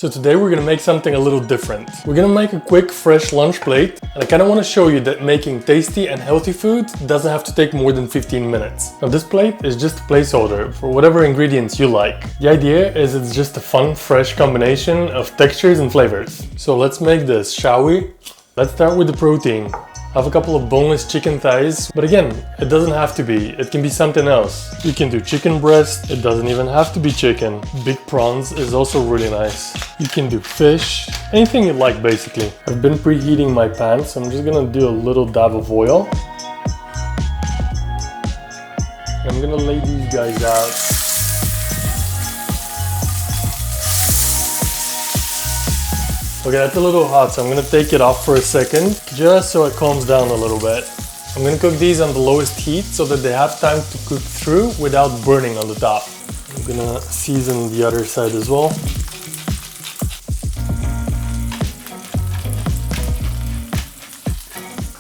So today we're gonna make something a little different. We're gonna make a quick, fresh lunch plate, and I kinda wanna show you that making tasty and healthy food doesn't have to take more than 15 minutes. Now this plate is just a placeholder for whatever ingredients you like. The idea is it's just a fun, fresh combination of textures and flavors. So let's make this, shall we? Let's start with the protein. I have a couple of boneless chicken thighs, but again, it doesn't have to be. It can be something else. You can do chicken breast. It doesn't even have to be chicken. Big prawns is also really nice. You can do fish, anything you like basically. I've been preheating my pan, so I'm just gonna do a little dab of oil. I'm gonna lay these guys out. Okay, that's a little hot, so I'm gonna take it off for a second, just so it calms down a little bit. I'm gonna cook these on the lowest heat so that they have time to cook through without burning on the top. I'm gonna season the other side as well.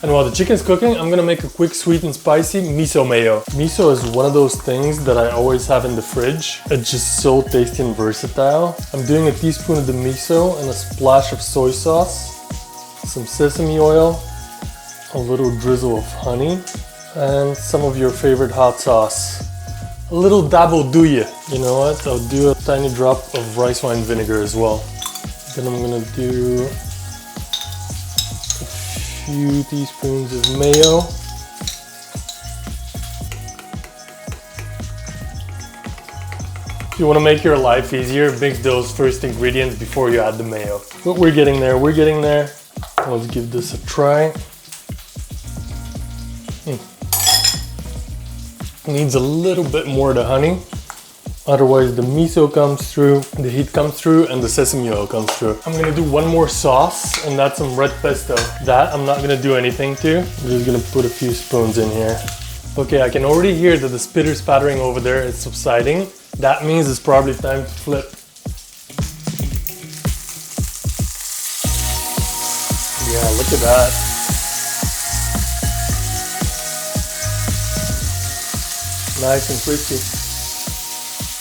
And while the chicken's cooking, I'm gonna make a quick sweet and spicy miso mayo. Miso is one of those things that I always have in the fridge. It's just so tasty and versatile. I'm doing a teaspoon of the miso and a splash of soy sauce, some sesame oil, a little drizzle of honey, and some of your favorite hot sauce. A little dab will do ya. You know what? I'll do a tiny drop of rice wine vinegar as well. Then I'm gonna do few teaspoons of mayo. If you want to make your life easier, mix those first ingredients before you add the mayo. But we're getting there, we're getting there. Let's give this a try. Needs a little bit more of the honey. Otherwise the miso comes through, the heat comes through, and the sesame oil comes through. I'm gonna do one more sauce, and that's some red pesto. That I'm not gonna do anything to. I'm just gonna put a few spoons in here. Okay, I can already hear that the spitter spattering over there is subsiding. That means it's probably time to flip. Yeah, look at that. Nice and crispy.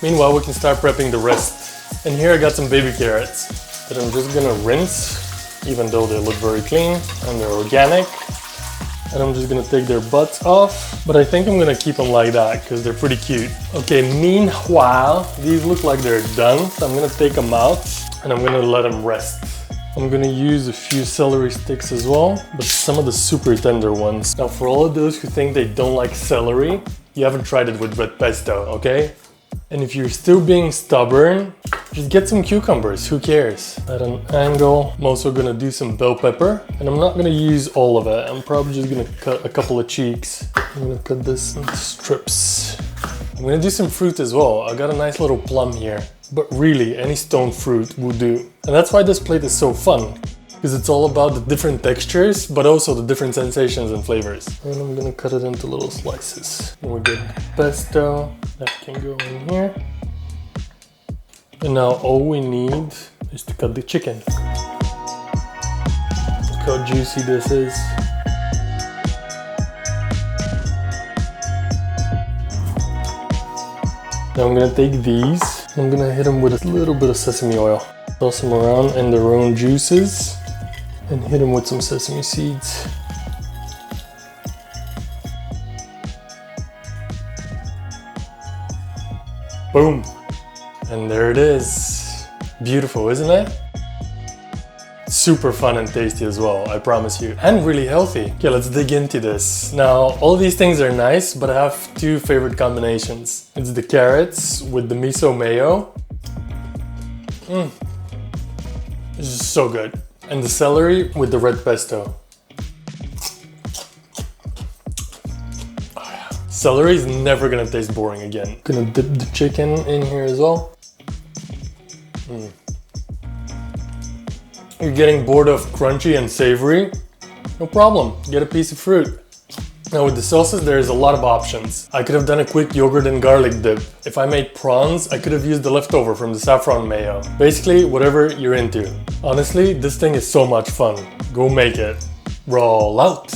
Meanwhile, we can start prepping the rest. And here I got some baby carrots that I'm just gonna rinse, even though they look very clean and they're organic. And I'm just gonna take their butts off, but I think I'm gonna keep them like that because they're pretty cute. Okay, meanwhile, these look like they're done, so I'm gonna take them out and I'm gonna let them rest. I'm gonna use a few celery sticks as well, but some of the super tender ones. Now, for all of those who think they don't like celery, you haven't tried it with red pesto, okay? And if you're still being stubborn, just get some cucumbers, who cares? At an angle, I'm also gonna do some bell pepper, and I'm not gonna use all of it. I'm probably just gonna cut a couple of cheeks. I'm gonna cut this in strips. I'm gonna do some fruit as well. I got a nice little plum here, but really any stone fruit will do. And that's why this plate is so fun, because it's all about the different textures, but also the different sensations and flavors. And I'm gonna cut it into little slices. And we get pesto, that can go in here. And now all we need is to cut the chicken. Look how juicy this is. Now I'm gonna take these, I'm gonna hit them with a little bit of sesame oil. Toss them around in their own juices. And hit them with some sesame seeds. Boom! And there it is. Beautiful, isn't it? Super fun and tasty as well, I promise you. And really healthy. Okay, let's dig into this. Now, all these things are nice, but I have two favorite combinations. It's the carrots with the miso mayo. It's just so good. And the celery with the red pesto. Oh, yeah. Celery is never gonna taste boring again. Gonna dip the chicken in here as well. You're getting bored of crunchy and savory? No problem, get a piece of fruit. Now with the sauces, there's a lot of options. I could have done a quick yogurt and garlic dip. If I made prawns, I could have used the leftover from the saffron mayo. Basically, whatever you're into. Honestly, this thing is so much fun. Go make it. Roll out.